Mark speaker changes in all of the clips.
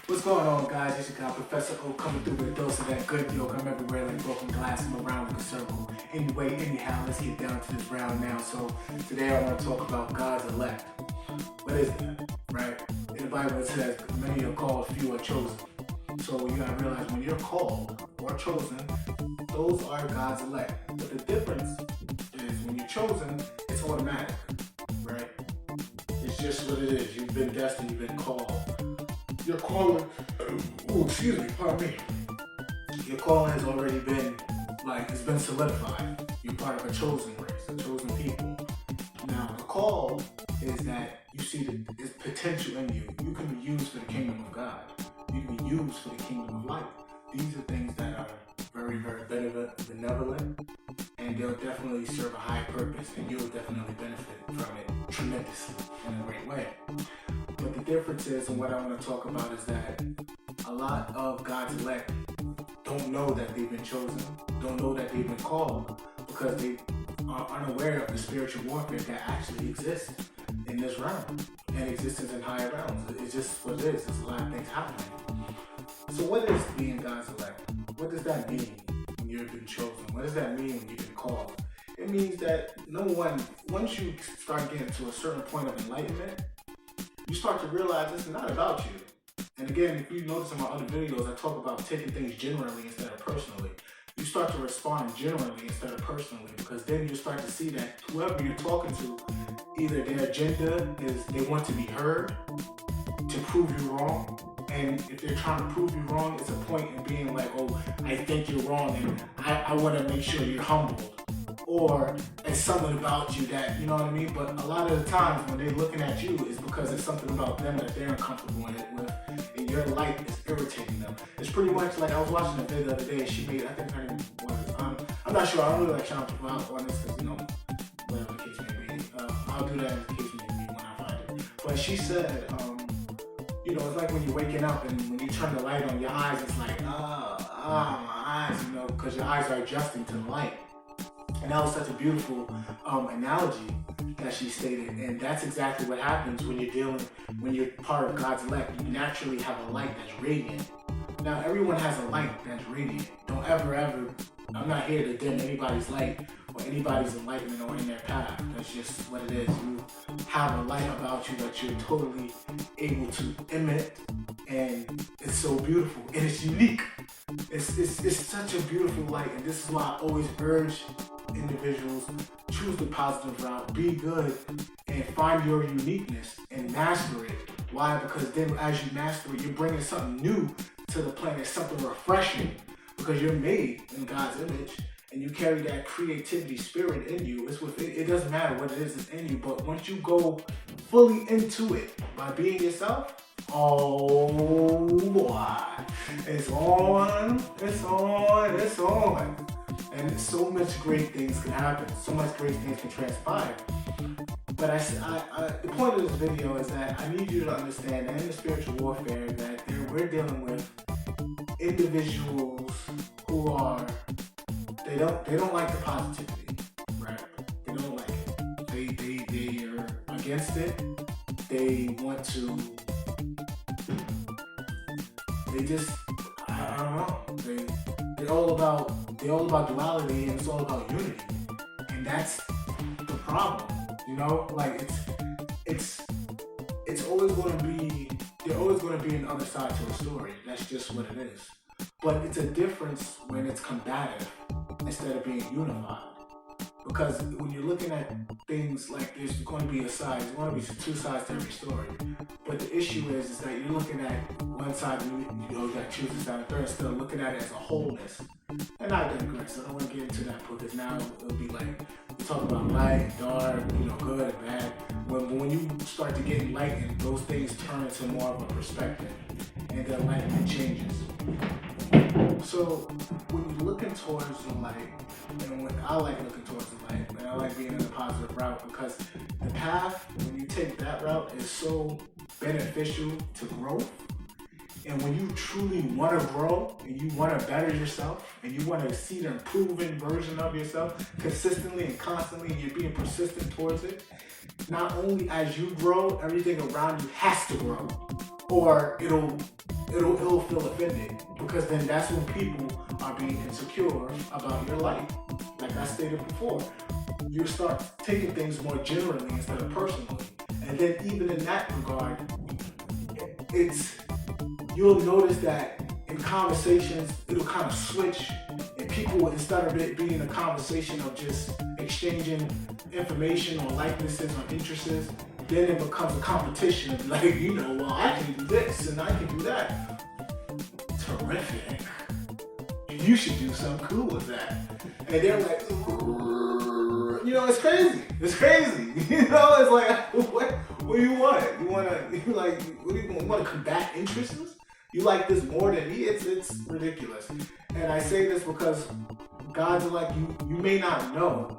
Speaker 1: What's going on, guys? It's your guy, Professor O, coming through with a dose of that good milk. I'm everywhere like broken glass, I'm around like a circle. Anyway, anyhow, let's get down to this round now. So today I want to talk about God's elect. What is that, right? In the Bible it says, many are called, few are chosen. So you gotta realize when you're called or chosen, those are God's elect. But the difference is when you're chosen, it's automatic, right? It's just what it is. You've been destined, you've been called. Your calling, pardon me. Your calling has already been, it's been solidified. You're part of a chosen race, a chosen people. Now, the call is that you see there's potential in you. You can be used for the kingdom of God. You can be used for the kingdom of light. These are things that are very, very benevolent, and they'll definitely serve a high purpose, and you'll definitely benefit from it tremendously in a great way. But the difference is, and what I want to talk about is that a lot of God's elect don't know that they've been chosen, don't know that they've been called, because they are unaware of the spiritual warfare that actually exists in this realm and existence in higher realms. It's just what it is. There's a lot of things happening. So what is being God's elect? What does that mean when you've been chosen? What does that mean when you've been called? It means that, number one, once you start getting to a certain point of enlightenment, you start to realize it's not about you. And again, if you notice in my other videos, I talk about taking things generally instead of personally. You start to respond generally instead of personally, because then you start to see that whoever you're talking to, either their agenda is they want to be heard to prove you wrong. And if they're trying to prove you wrong, it's a point in being like, oh, I think you're wrong and I want to make sure you're humbled. Or it's something about you that, you know what I mean? But a lot of the times when they're looking at you, it's because it's something about them that they're uncomfortable with, and your light is irritating them. It's pretty much like I was watching a video the other day, and she made, I think her name was, I'm not sure, I don't really like shouting people out on this because, whatever the case may be. I'll do that as the case may be when I find it. But she said, it's like when you're waking up and when you turn the light on, your eyes, it's like, my eyes, because your eyes are adjusting to the light. And that was such a beautiful analogy that she stated. And that's exactly what happens when you're part of God's elect. You naturally have a light that's radiant. Now, everyone has a light that's radiant. Don't ever, I'm not here to dim anybody's light or anybody's enlightenment or in their path. That's just what it is. You have a light about you that you're totally able to emit, and it's so beautiful and it's unique. It's such a beautiful light, and this is why I always urge individuals, choose the positive route, be good, and find your uniqueness and master it. Why? Because then as you master it, you're bringing something new to the planet, something refreshing, because you're made in God's image and you carry that creativity spirit in you. It doesn't matter what it is that's in you, but once you go fully into it by being yourself, oh boy, it's on. And so much great things can happen. So much great things can transpire. But the point of this video is that I need you to understand that in the spiritual warfare that we're dealing with individuals who are, they don't like the positivity, right? They don't like it. They are against it. They want to, they just, I don't know. They're all about duality, and it's all about unity, and that's the problem. It's always going to be, there's always going to be an other side to a story. That's just what it is. But it's a difference when it's combative instead of being unified. Because when you're looking at things like there's going to be a side, there's going to be two sides to every story. But the issue is that you're looking at one side, you got to choose this side, and third, instead of looking at it as a wholeness. And I digress. I don't want to get into that because now it'll be like we talk about light, dark, good and bad. When you start to get enlightened, those things turn into more of a perspective, and the enlightenment changes. So when you're looking towards the light, and when I like looking towards the light, and I like being in a positive route, because the path, when you take that route, is so beneficial to growth. And when you truly want to grow and you want to better yourself and you want to see the improving version of yourself consistently and constantly, and you're being persistent towards it, not only as you grow, everything around you has to grow, or it'll it'll feel offended, because then that's when people are being insecure about your light. Like I stated before, you start taking things more generally instead of personally. And then even in that regard, you'll notice that in conversations, it'll kind of switch, and people, instead of it being a conversation of just exchanging information or likenesses or interests, then it becomes a competition of like, well, I can do this and I can do that. Terrific. You should do something cool with that. And they're like, it's crazy. It's crazy. It's like, what do you want? You want to combat interests? You like this more than me? It's ridiculous. And I say this because God's like, you may not know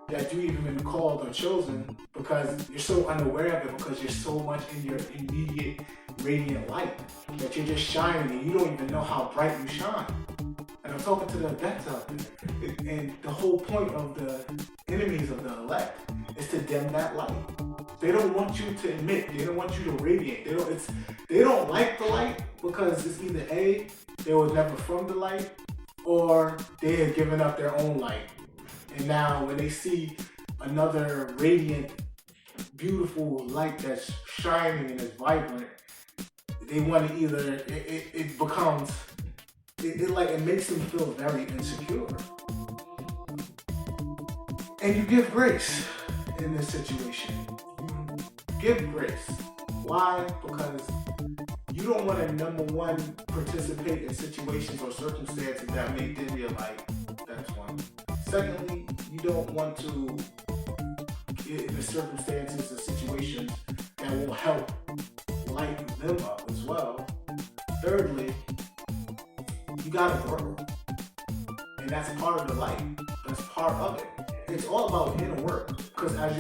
Speaker 1: that you even been called or chosen, because you're so unaware of it, because you're so much in your immediate radiant light that you're just shining and you don't even know how bright you shine. And I'm talking to the adepts out there. And the whole point of the enemies of the elect is to dim that light. They don't want you to emit. They don't want you to radiate. They don't like the light, because it's either A, they were never from the light, or they have given up their own light. And now when they see another radiant, beautiful light that's shining and is vibrant, they want to either, it makes them feel very insecure. And you give grace in this situation. Give grace. Why? Because you don't want to, number one, participate in situations or circumstances that may dim your light. That's one. Secondly, you don't want to get into circumstances or situations that will help lighten them up as well. Thirdly, you gotta grow. And that's part of the light. That's part of it. It's all about inner work. Because as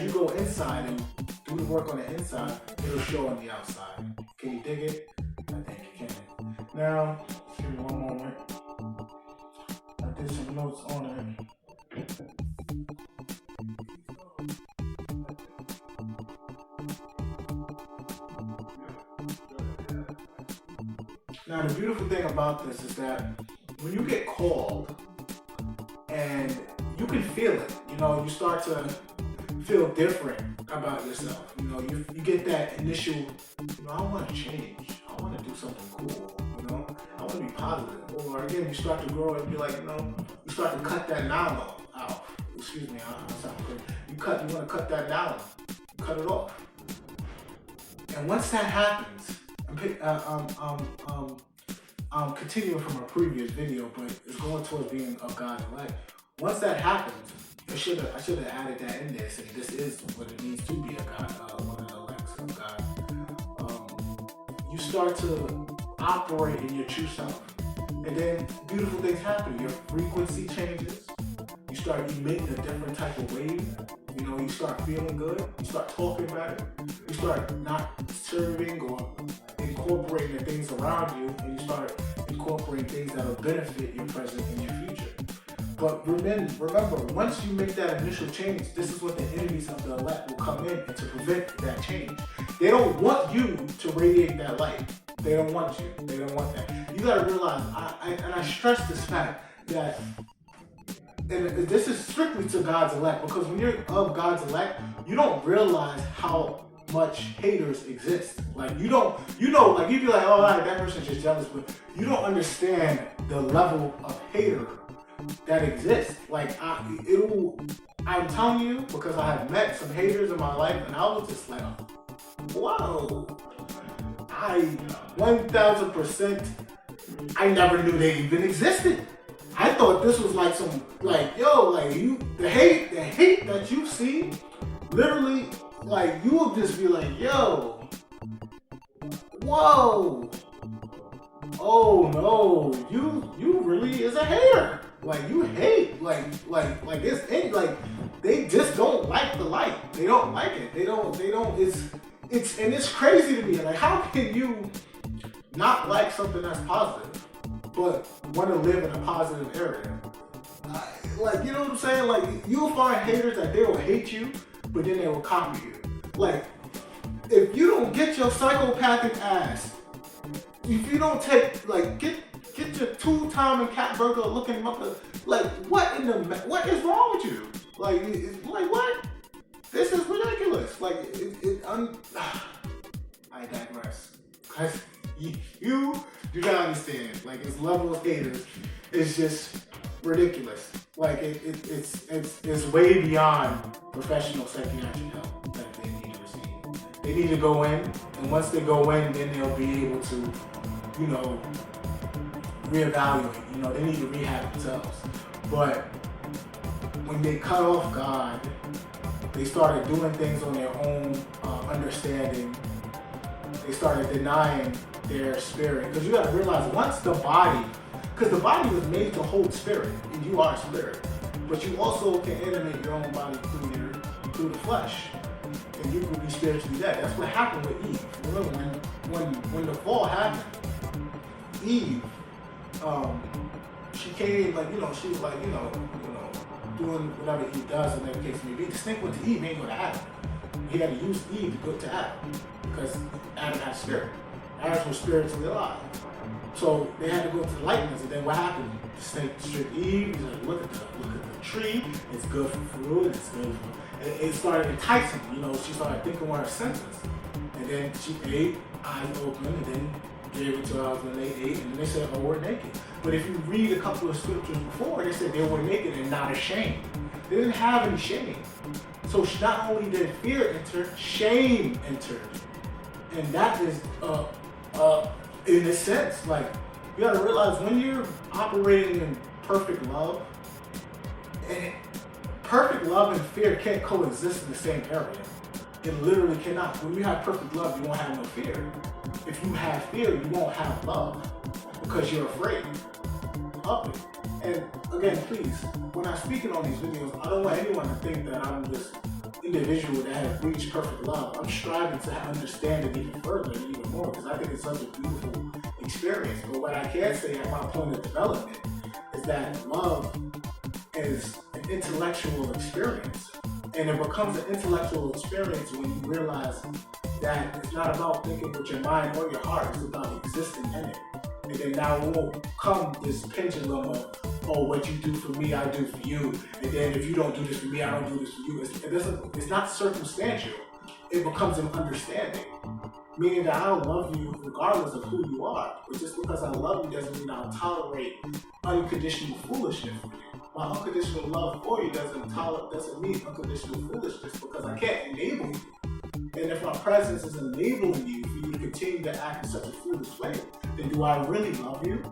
Speaker 1: you go inside and do the work on the inside, it'll show on the outside. Can you dig it? I think you can. Now, give me one moment. I did some notes on it. Now, the beautiful thing about this is that when you get called and you can feel it, you start to feel different about yourself. You get that initial, I want to change. I want to do something cool. I want to be positive. Or again, you start to grow and be like, you start to cut that nylon out. Excuse me, I sound crazy. You want to cut that nylon. Cut it off. And once that happens, I'm continuing from a previous video, but it's going towards being of God's elect. Once that happens, I should have added that in there, saying this is what it means to be a God, one of the elects of God. You start to operate in your true self, and then beautiful things happen. Your frequency changes. You start emitting a different type of wave. You start feeling good. You start talking better. You start not serving or incorporating the things around you, and you start incorporating things that will benefit your present and your future. But remember, once you make that initial change, this is what the enemies of the elect will come in and to prevent that change. They don't want you to radiate that light. They don't want you. They don't want that. You gotta realize, I stress this fact that, and this is strictly to God's elect, because when you're of God's elect, you don't realize how much haters exist. Like you like you'd be like, oh, that person's just jealous, but you don't understand the level of hater that exists. Like I'm telling you, because I have met some haters in my life, and I was just like, whoa, 1000%, I never knew they even existed. I thought this was like some, the hate that you see, literally, like, you will just be like, yo, whoa, oh no, you really is a hater. Like, you hate, they just don't like the light. They don't like it. They don't, it's crazy to me. Like, how can you not like something that's positive, but want to live in a positive area? You know what I'm saying? Like, you'll find haters that they will hate you, but then they will copy you. Like, if you don't get your psychopathic ass if you don't take, like, get your two-time and cat burglar looking mother, like, what is wrong with you? Like, like what? This is ridiculous. Like, I digress. Cause you do not understand. Like, this level of haters is just ridiculous. Like, it's way beyond professional psychiatric help that they need to receive. They need to go in, and once they go in, then they'll be able to, you know, reevaluate. You know, they need to rehab themselves. But when they cut off God, they started doing things on their own understanding. They started denying their spirit. Because you got to realize, once the body, because the body was made to hold spirit, and you are spirit, but you also can animate your own body through the flesh, and you can be spiritually dead. That's what happened with Eve. Remember, when the fall happened, Eve, she came, like, you know, she was like, you know, doing whatever Eve does, in that case may be. The snake went to Eve, ain't going to Adam. He had to use Eve to go to Adam, because Adam had spirit. Adam was spiritually alive. So they had to go to the likeness, and then what happened? The snake stripped Eve. He's like, look at the tree. It's good for fruit. It's good for. It started enticing. You know, she started thinking on her senses, and then she ate, eyes open, and then gave it to her husband. They ate, and then they said, "Oh, we're naked." But if you read a couple of scriptures before, they said they were naked and not ashamed. They didn't have any shame. So not only did fear enter, shame entered, and that is in a sense, like, you gotta realize, when you're operating in perfect love, and perfect love and fear can't coexist in the same area. It literally cannot. When you have perfect love, you won't have no fear. If you have fear, you won't have love, because you're afraid of it. And again, please, when I'm speaking on these videos, I don't want anyone to think that I'm this individual that has reached perfect love. I'm striving to understand it even further and even more, because I think it's such a beautiful experience. But what I can say at my point of development is that love is an intellectual experience. And it becomes an intellectual experience when you realize that it's not about thinking with your mind or your heart, it's about existing in it. And then now it will come this pendulum of, oh, what you do for me, I do for you. And then if you don't do this for me, I don't do this for you. It's not circumstantial. It becomes an understanding. Meaning that I'll love you regardless of who you are. But just because I love you doesn't mean I'll tolerate unconditional foolishness for you. My unconditional love for you doesn't mean unconditional foolishness, because I can't enable you. And if my presence is enabling you for you to continue to act in such a foolish way, then do I really love you?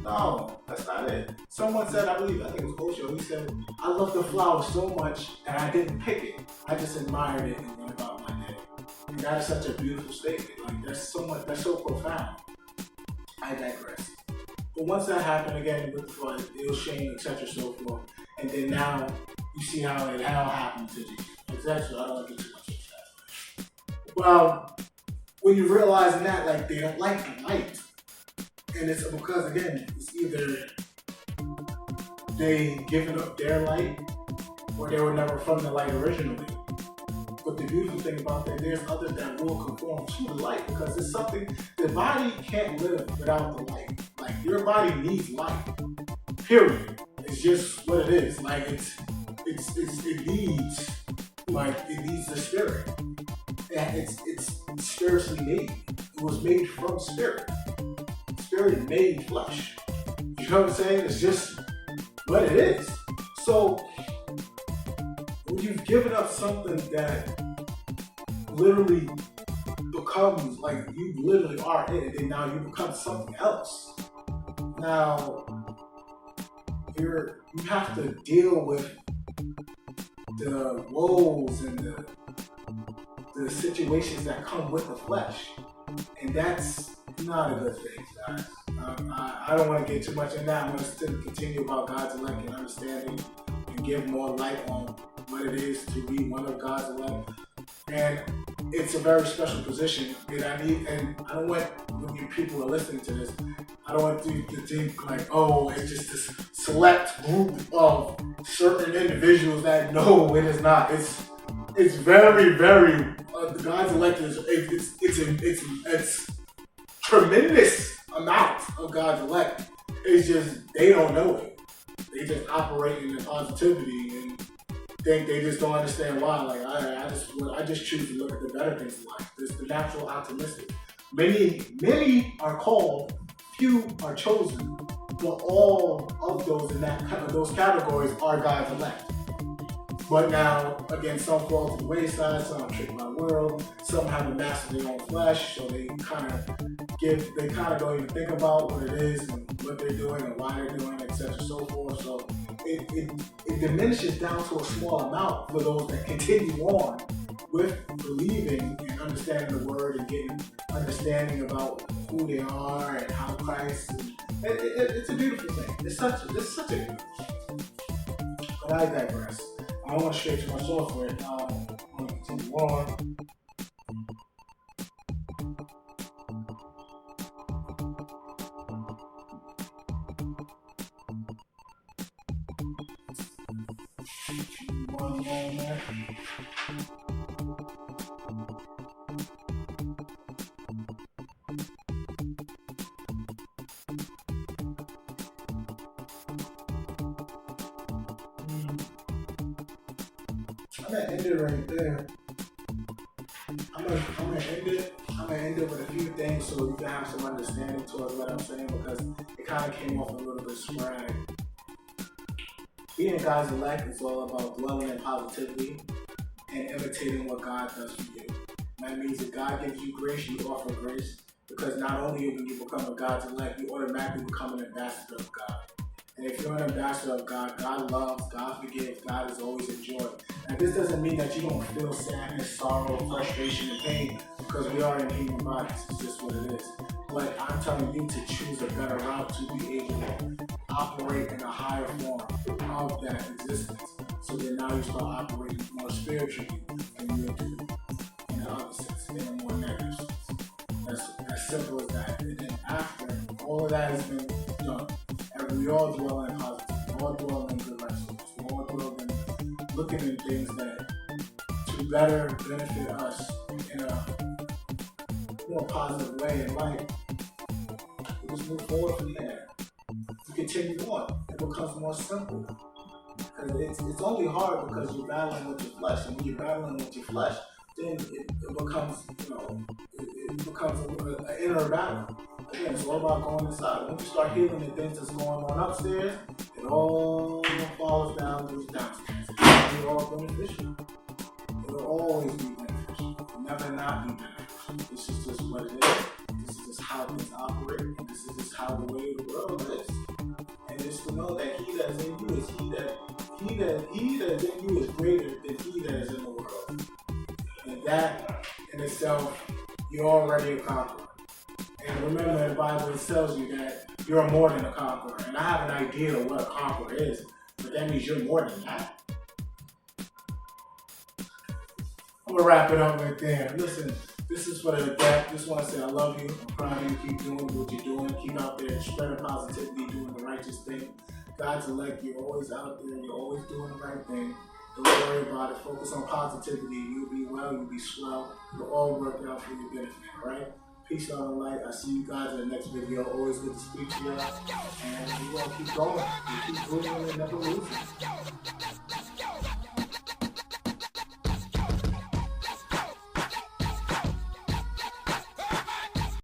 Speaker 1: No, that's not it. Someone said, I think it was Osho, he said, I love the flower so much that I didn't pick it. I just admired it and went about my day. And that is such a beautiful statement. Like, that's so profound. I digress. But once that happened, again, with the flood, ill shame, etc., so forth, and then now you see how it all happened to Jesus. Exactly. I don't want to get too much into that. Well, when you realize that, like, they don't like the light, and it's because, again, it's either they given up their light, or they were never from the light originally. But the beautiful thing about that, there's others that will conform to the light, because it's something, the body can't live without the light. Like, your body needs light, period. It's just what it is. Like, it needs the spirit. And it's spiritually made. It was made from spirit. Spirit made flesh. You know what I'm saying? It's just what it is. So, when you've given up something that literally becomes, like, you literally are it, and now you become something else. Now, you have to deal with the woes and the situations that come with the flesh. And that's not a good thing, guys. I don't want to get too much in that. I want to still continue about God's elect and understanding, and give more light on what it is to be one of God's elect. And it's a very special position that I need, and I don't want, when you people are listening to this, I don't want you to think like, oh, it's just this select group of certain individuals that, no, it is not. It's very, very, God's elect is, it's tremendous amount of God's elect. It's just they don't know it. They just operate in the positivity and think they just don't understand why. Like I just choose to look at the better things in life. There's the natural optimistic. Many are called, few are chosen, but all of those in those categories are God's elect. But now, again, some fall to the wayside, some are tricked by the world, some haven't mastered their own flesh, so they kind of don't even think about what it is and what they're doing and why they're doing it, etc. so forth. So it diminishes down to a small amount for those that continue on with believing and understanding the word and getting understanding about who they are and how Christ. It's a beautiful thing. It's such a beautiful thing. But I digress. I don't want to stray too much off of it. I'm going to continue on. One moment. I'm gonna end it right there. I'm gonna end it with a few things so you can have some understanding towards what I'm saying, because it kind of came off a little bit sporadic. Being God's elect is all about dwelling in positivity and imitating what God does for you. That means if God gives you grace, you offer grace, because not only when you become a God's elect, you automatically become an ambassador of God. And if you're an ambassador of God, God loves, God forgives, God is always a joy. And this doesn't mean that you don't feel sadness, sorrow, frustration, and pain, because we are in human bodies. It's just what it is. But I'm telling you to choose a better route to be able to operate in a higher form of that existence. So that now you start operating more spiritually than you do in the other sense, in a more negative sense. That's as simple as that. And then after all of that has been done, and we all dwell in positive, we all dwell in good relationships, we all dwell in looking at things that to better benefit us in a more positive way in life. We just move forward from there. To continue on, it becomes more simple. Because it's only hard because you're battling with your flesh, and when you're battling with your flesh, then it becomes, it becomes an inner battle. Again, it's all about going inside. Once you start healing the things that's going on upstairs, it all falls down to the downstairs. It's all beneficial. It will always be beneficial. It will never not be beneficial. This is just what it is. This is just how things operate. And this is just how the way of the world is. And just to know that he that is in you is he that is in you is greater than he that is in the world. And that in itself, you're already a conqueror. And remember, the Bible tells you that you're more than a conqueror. And I have an idea of what a conqueror is, but that means you're more than that. I'm gonna wrap it up right there. Listen, this is for the deck. Just want to say I love you. I'm proud of you. Keep doing what you're doing. Keep out there spreading positivity, doing the righteous thing. God's elect. You're always out there. You're always doing the right thing. Don't worry about it. Focus on positivity. You'll be well. You'll be swell. It'll all work out for your benefit, right? Peace, love, and light. I see you guys in the next video. Always good to speak to you. And we're going to keep going. We keep moving and never losing.